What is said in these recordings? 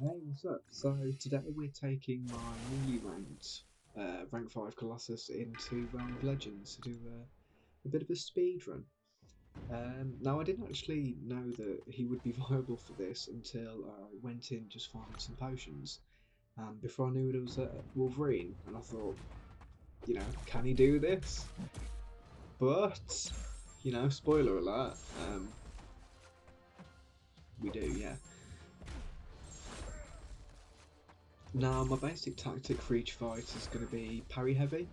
Hey, what's up? So today we're taking my newly ranked rank 5 Colossus into Realm of Legends to do a bit of a speed run. Now I didn't actually know that he would be viable for this until I went in just farming some potions. And before I knew it, was Wolverine, and I thought, can he do this? But, spoiler alert, we do, yeah. Now my basic tactic for each fight is going to be parry heavy.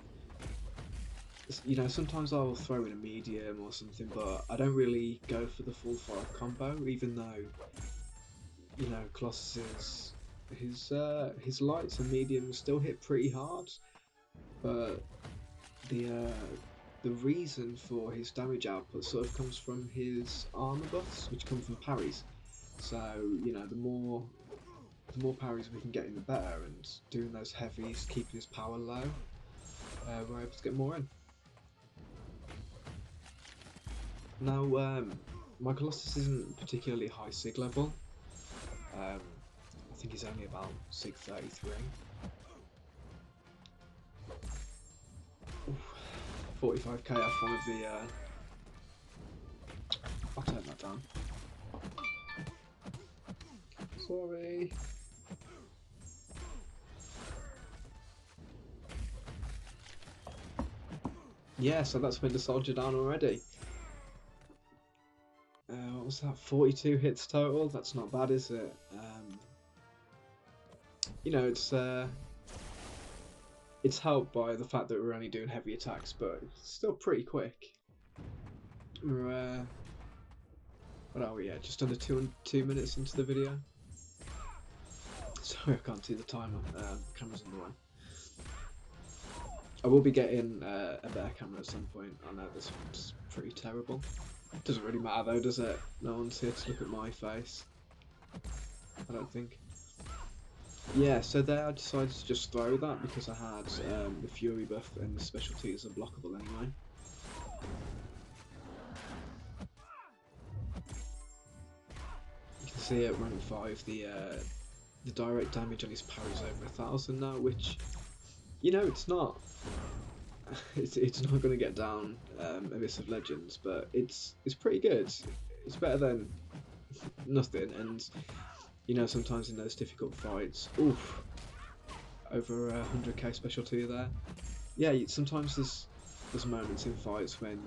Sometimes I'll throw in a medium or something, but I don't really go for the full 5 combo, even though, Colossus's his lights and mediums still hit pretty hard, but the reason for his damage output sort of comes from his armor buffs, which come from parries. So, the more parries we can get in, the better, and doing those heavies, keeping his power low, we're able to get more in. Now, my Colossus isn't particularly high sig level. I think he's only about sig 33. Oof, 45k off one of the. I'll turn that down. Sorry. Yeah, so that's been the soldier down already. What was that? 42 hits total. That's not bad, is it? It's helped by the fact that we're only doing heavy attacks, but it's still pretty quick. We're what are we at? Just under 2 minutes into the video. Sorry, I can't see the timer. Camera's in the way. I will be getting a better camera at some point. I know this one's pretty terrible. Doesn't really matter though, does it? No one's here to look at my face. I don't think. Yeah, so there I decided to just throw that because I had the Fury buff and the specialties are blockable anyway. You can see at rank 5 the direct damage on his parry is over 1,000 now, which, it's not. It's not going to get down Abyss of Legends, but it's pretty good. It's better than nothing, and sometimes in those difficult fights, oof, over 100k specialty there. Yeah, sometimes there's moments in fights when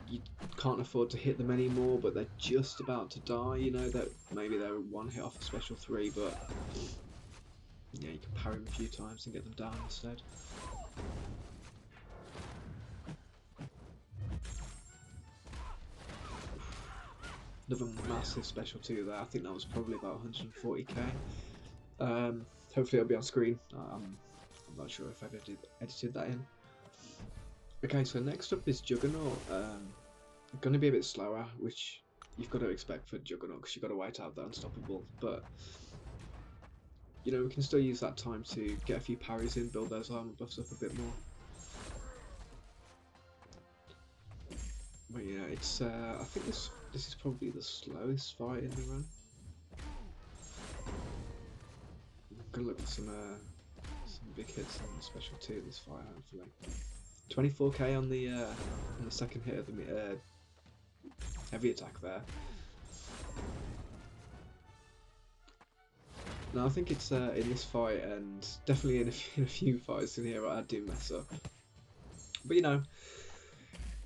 you can't afford to hit them anymore, but they're just about to die. That maybe they're one hit off a special 3, but yeah, you can parry them a few times and get them down instead. Another massive special 2 there. I think that was probably about 140k. Hopefully it'll be on screen. I'm not sure if I've edited that in. Okay, so next up is Juggernaut. Going to be a bit slower, which you've got to expect for Juggernaut because you've got to wait out the unstoppable. But we can still use that time to get a few parries in, build those armor buffs up a bit more. But yeah, it's I think this is probably the slowest fight in the run. I'm gonna look for some big hits on the special 2 this fight, hopefully. 24k on the second hit of the heavy attack there. Now I think it's in this fight and definitely in a few fights in here I do mess up. But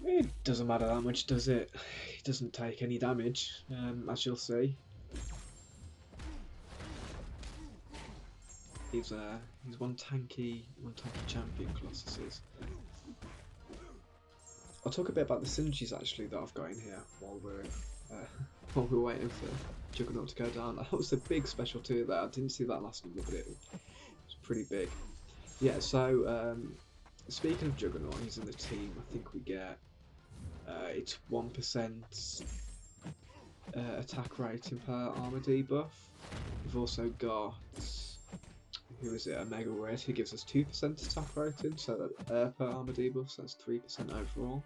it doesn't matter that much, does it? It doesn't take any damage, as you'll see. He's one tanky champion, Colossus is. I'll talk a bit about the synergies actually that I've got in here while we're waiting for Juggernaut to go down. That was a big special 2 there. I didn't see that last number, but it was pretty big. Yeah. So speaking of Juggernaut, he's in the team. I think we get it's 1% attack rating per armor debuff. We've also got, who is it, a Mega Red, who gives us 2% attack rating, so that per armor debuff, so that's 3% overall.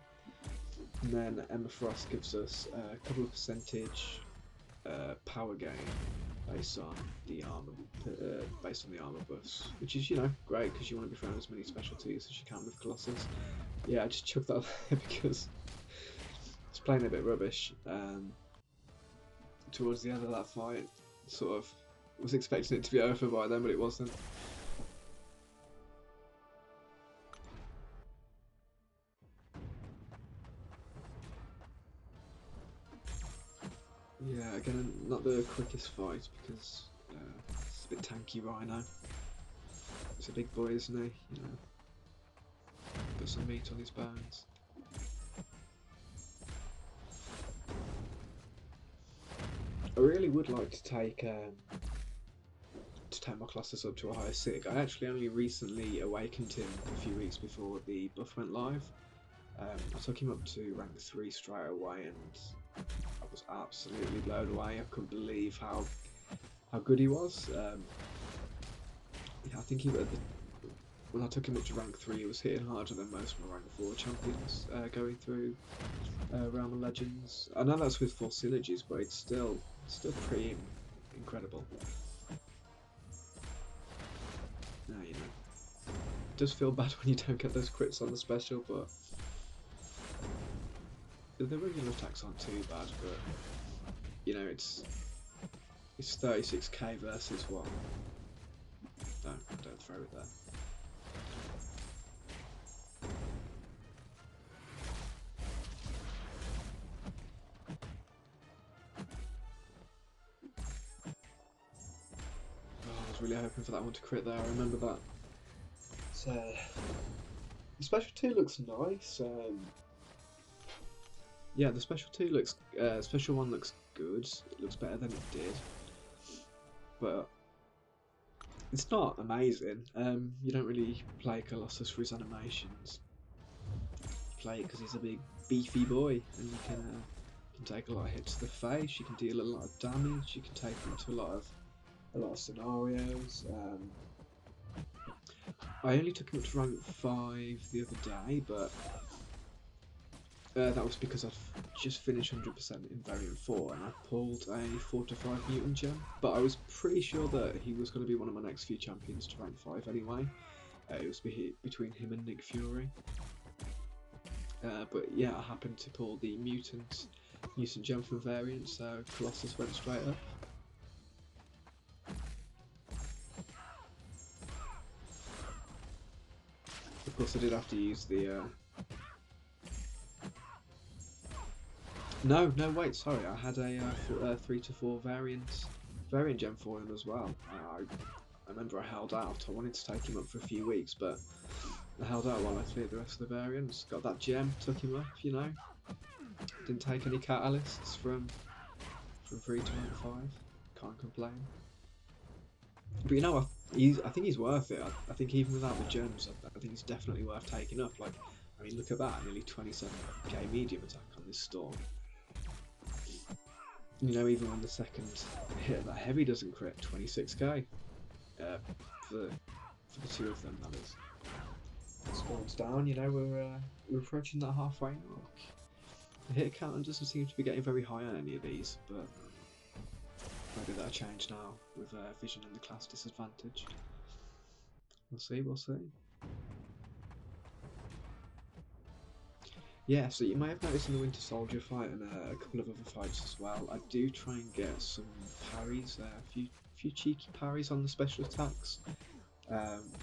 And then Emma Frost gives us a couple of percentage power gain, based on the armor buffs, which is great because you want to be throwing as many specialties as you can with Colossus. Yeah, I just chucked that there because it's playing a bit rubbish. Towards the end of that fight, sort of was expecting it to be over by then, but it wasn't. Yeah, again, not the quickest fight because it's a bit tanky Rhino. He's a big boy, isn't he? Got some meat on his bones. I really would like to take my Colossus up to a higher sig. I actually only recently awakened him a few weeks before the buff went live. I took him up to rank 3 straight away, and I was absolutely blown away. I couldn't believe how good he was. Yeah, I think when I took him up to rank 3, he was hitting harder than most of my rank 4 champions going through Realm of Legends. I know that's with 4 synergies, but it's still pretty incredible. Now, it does feel bad when you don't get those crits on the special, but the regular attacks aren't too bad. But it's 36k versus what? Don't throw it there. I was really hoping for that one to crit there. I remember that. So, the special 2 looks nice. Yeah, the special 2 looks. Special 1 looks good. It looks better than it did, but it's not amazing. You don't really play Colossus for his animations. You play it because he's a big beefy boy, and you can take a lot of hits to the face. You can deal a lot of damage. You can take him to a lot of scenarios. I only took him up to rank 5 the other day, but that was because I'd just finished 100% in Variant 4 and I pulled a 4 to 5 mutant gem. But I was pretty sure that he was going to be one of my next few champions to rank 5 anyway. It was between him and Nick Fury. But yeah, I happened to pull the mutant gem from Variant, so Colossus went straight up. Of course, I did have to use the. No, wait, sorry. I had a 3 to 4 variant gem for him as well. I remember I held out. I wanted to take him up for a few weeks, but I held out while I cleared the rest of the variants. Got that gem, took him up. Didn't take any catalysts from 3 to rank 5. Can't complain. But I think he's worth it. I think even without the gems, I think he's definitely worth taking up. Like, I mean, look at that, nearly 27k medium attack on this storm. Even when the second hit that heavy doesn't crit, 26k for the 2 of them. That is. Storm's down. We're approaching that halfway mark. The hit count doesn't seem to be getting very high on any of these, but maybe that'll change now with Vision and the class disadvantage. We'll see. Yeah, so you may have noticed in the Winter Soldier fight and a couple of other fights as well, I do try and get some parries, a few cheeky parries on the special attacks.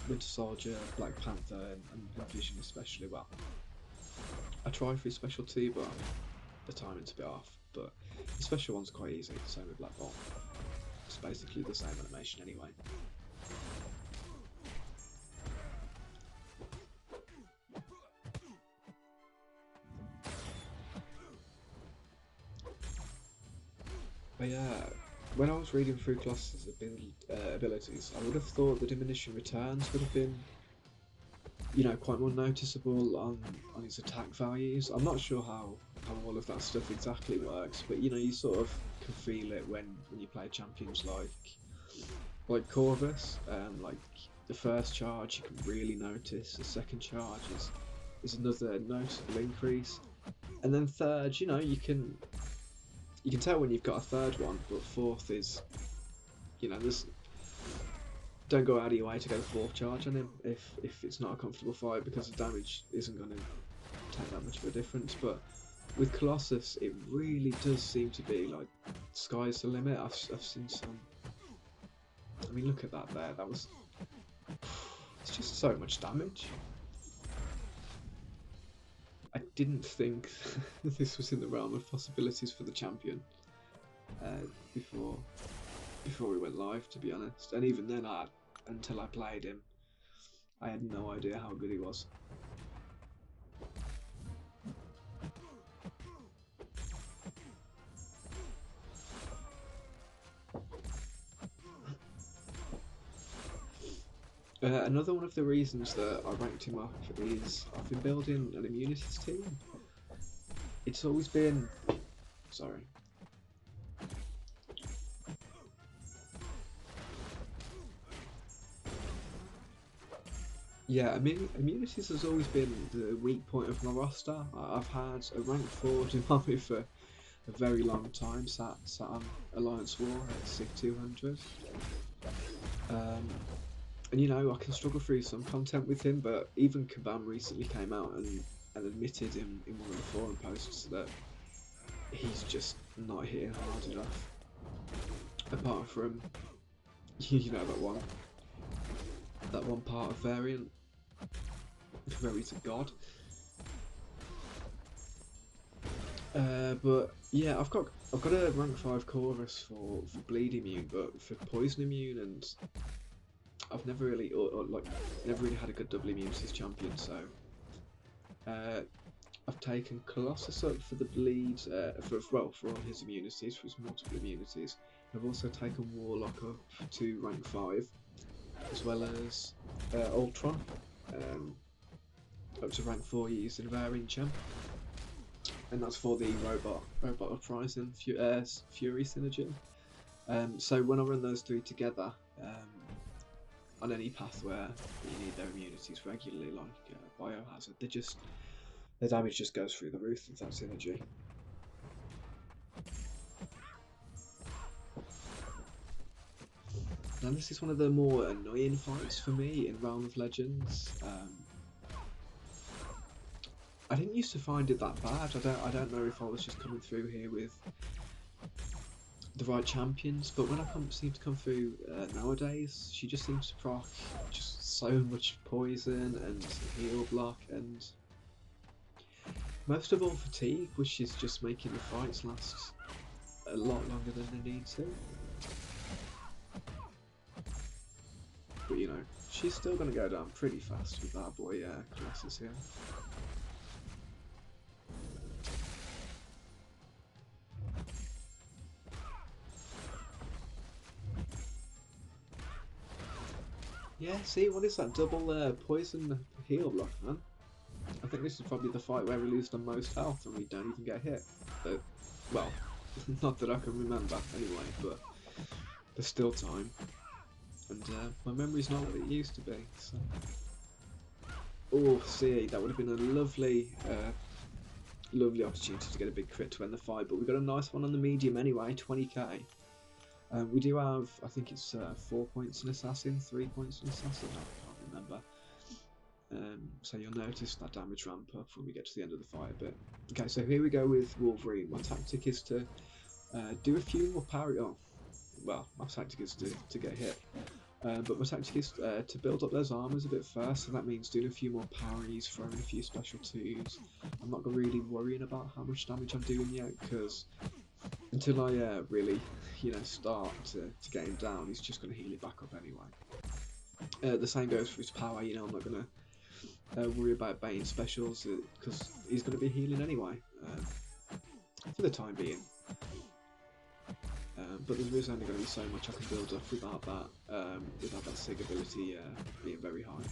Winter Soldier, Black Panther, and Vision especially. Well, I try for his special 2, but the timing's a bit off. But the special one's quite easy, same with Black Bolt. It's basically the same animation anyway. But yeah, when I was reading through Colossus' abilities, I would have thought the diminishing returns would have been, quite more noticeable on his attack values. I'm not sure how all of that stuff exactly works, but you sort of can feel it when you play champions like Corvus. Like the first charge, you can really notice. The second charge is another noticeable increase, and then third, you can tell when you've got a third one, but fourth is you know, there's don't go out of your way to go 4th charge on him if it's not a comfortable fight, because the damage isn't going to take that much of a difference. But with Colossus, it really does seem to be like sky's the limit. I've seen some. I mean, look at that there. That was. It's just so much damage. I didn't think this was in the realm of possibilities for the champion before we went live, to be honest. And even then, until I played him, I had no idea how good he was. Another one of the reasons that I ranked him up is I've been building an immunities team. It's always been... Sorry. Yeah, I mean, immunities has always been the weak point of my roster. I've had a rank 4 Dumami for a very long time, sat on Alliance War at SIG 200. And you know, I can struggle through some content with him, but even Kabam recently came out and admitted in one of the forum posts that he's just not hitting hard enough. Apart from, you know, that one part of variant where he's a god. But yeah, I've got a rank 5 chorus for bleed immune, but for poison immune, and I've never really never really had a good double immunities champion, so I've taken Colossus up for the bleed, for all his immunities, for his multiple immunities. I've also taken Warlock up to rank 5, as well as Ultron up to rank 4 using Variant Gem, and that's for the robot uprising Fury synergy. So when I run those 3 together, on any path where you need their immunities regularly, like Biohazard, their damage just goes through the roof with that synergy. Now this is one of the more annoying fights for me in Realm of Legends. I didn't used to find it that bad. I don't know if I was just coming through here with the right champions, but when I seem to come through nowadays, she just seems to proc just so much poison and heal block, and most of all fatigue, which is just making the fights last a lot longer than they need to. But you know, she's still going to go down pretty fast with our boy Colossus here. Yeah, see, what is that double poison heal block, man? I think this is probably the fight where we lose the most health and we don't even get hit. But, well, not that I can remember anyway, but there's still time. And my memory's not what it used to be, so... Oh, see, that would have been a lovely opportunity to get a big crit to end the fight, but we got a nice one on the medium anyway, 20k. We do have, I think it's 4 points in Assassin, 3 points in Assassin, I can't remember. So you'll notice that damage ramp up when we get to the end of the fight a bit. Okay, so here we go with Wolverine. My tactic is to do a few more parry. Oh, well, my tactic is to get hit. But my tactic is to build up those armors a bit first, so that means doing a few more parries, throwing a few special twos. I'm not really worrying about how much damage I'm doing yet, because until I really, you know, start to get him down, he's just going to heal it back up anyway. The same goes for his power. You know, I'm not going to worry about baiting specials, because he's going to be healing anyway, for the time being. But there is only going to be so much I can build up without that SIG ability being very high.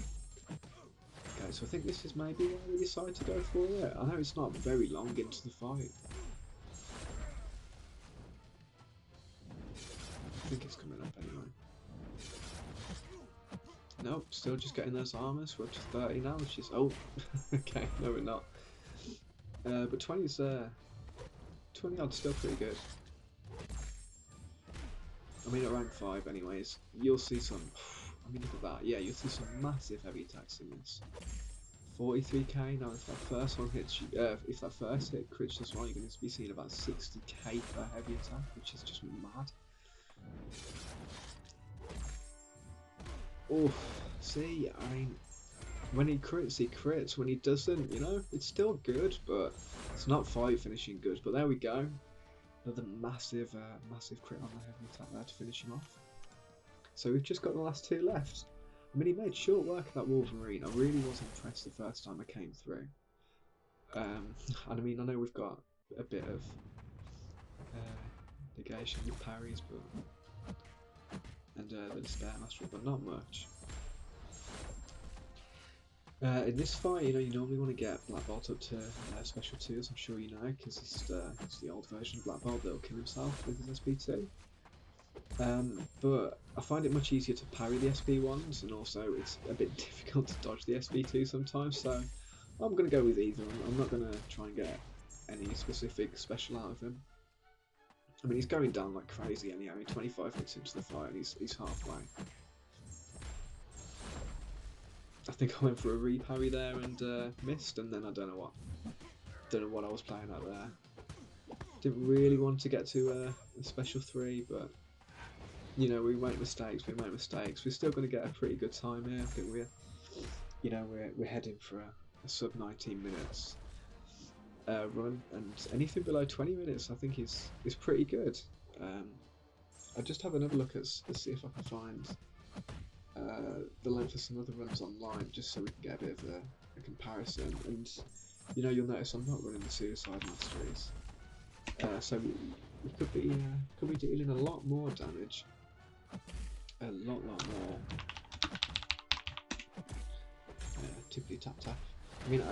Okay, so I think this is maybe where we decide to go for it. I know it's not very long into the fight. I think it's coming up anyway. Nope, still just getting those armors. We're up to 30 now, which is... Oh, okay, no we're not. But 20's 20 odd's still pretty good. I mean, at rank 5 anyways, you'll see some, I mean, look at that, yeah, you'll see some massive heavy attacks in this. 43k, now if that first one hits you, if that first hit crits as well, you're going to be seeing about 60k per heavy attack, which is just mad. Oh, see, I mean, when he crits, he crits. When he doesn't, you know, it's still good, but it's not fight finishing good. But there we go. Another massive, massive crit on the heavy attack there to finish him off. So we've just got the last two left. I mean, he made short work of that Wolverine. I really was impressed the first time I came through. And I mean, I know we've got a bit of negation with parries, but and the despair mastery, but not much. In this fight, you know, you normally want to get Black Bolt up to special 2, as I'm sure you know, because it's the old version of Black Bolt that'll kill himself with his SP2. But I find it much easier to parry the SP1s, and also it's a bit difficult to dodge the SP2 sometimes, so I'm going to go with either. I'm not going to try and get any specific special out of him. I mean, he's going down like crazy anyhow. 25 hits into the fight and he's halfway. I think I went for a reparry there and missed, and then I don't know what I was playing at there. Didn't really want to get to a special 3, but you know, we make mistakes. We're still going to get a pretty good time here. I think we're heading for a sub 19 minutes run, and anything below 20 minutes I think is pretty good. I'll just have another look let's see if I can find the length of some other runs online, just so we can get a bit of a comparison. And you know, you'll notice I'm not running the suicide masteries, so we could be dealing a lot more damage, a lot more. Tippity tap tap. I mean,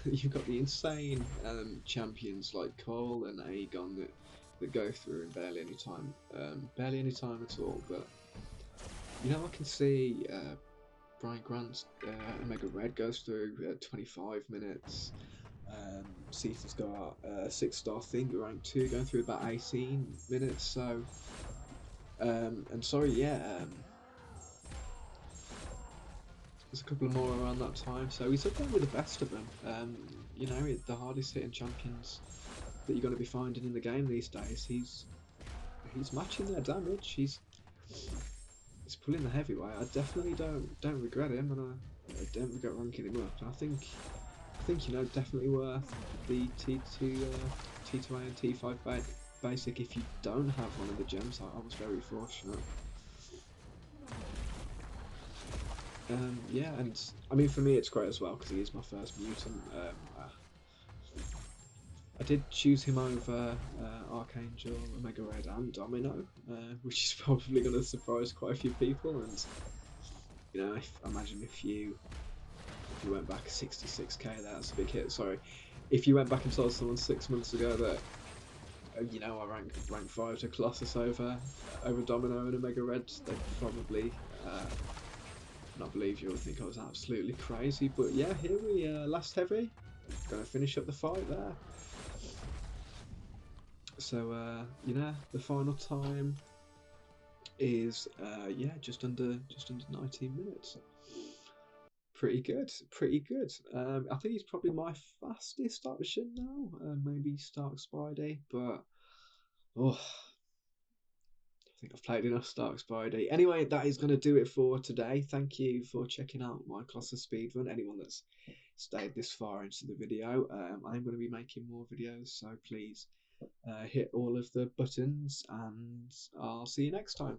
you've got the insane champions like Cole and Aegon that go through in barely any time at all. But you know, I can see Brian Grant's Omega Red goes through 25 minutes. Cease's got 6-star thing rank 2 going through about 18 minutes. So, and sorry, yeah. There's a couple more around that time, so he's up there with the best of them. You know, the hardest hitting champions that you're going to be finding in the game these days. He's matching their damage. He's pulling the heavyweight. I definitely don't regret him, and I don't regret ranking him up. And I think you know, definitely worth the T2A and T5 basic if you don't have one of the gems. I was very fortunate. Yeah, and I mean, for me it's great as well because he is my first mutant. I did choose him over Archangel, Omega Red and Domino, which is probably going to surprise quite a few people. And you know, imagine if you went back 66k, that's a big hit. Sorry, if you went back and told someone 6 months ago that you know, I rank 5 to Colossus over Domino and Omega Red, they'd probably not believe you. I think I was absolutely crazy. But yeah, here we last heavy, gonna finish up the fight there. So you know, the final time is yeah, just under 19 minutes. Pretty good. I think he's probably my fastest option now. Maybe Stark Spidey, but oh, I think I've played enough Stark Spidey. Anyway, that is going to do it for today. Thank you for checking out my Colossus speedrun. Anyone that's stayed this far into the video, I'm going to be making more videos, so please hit all of the buttons, and I'll see you next time.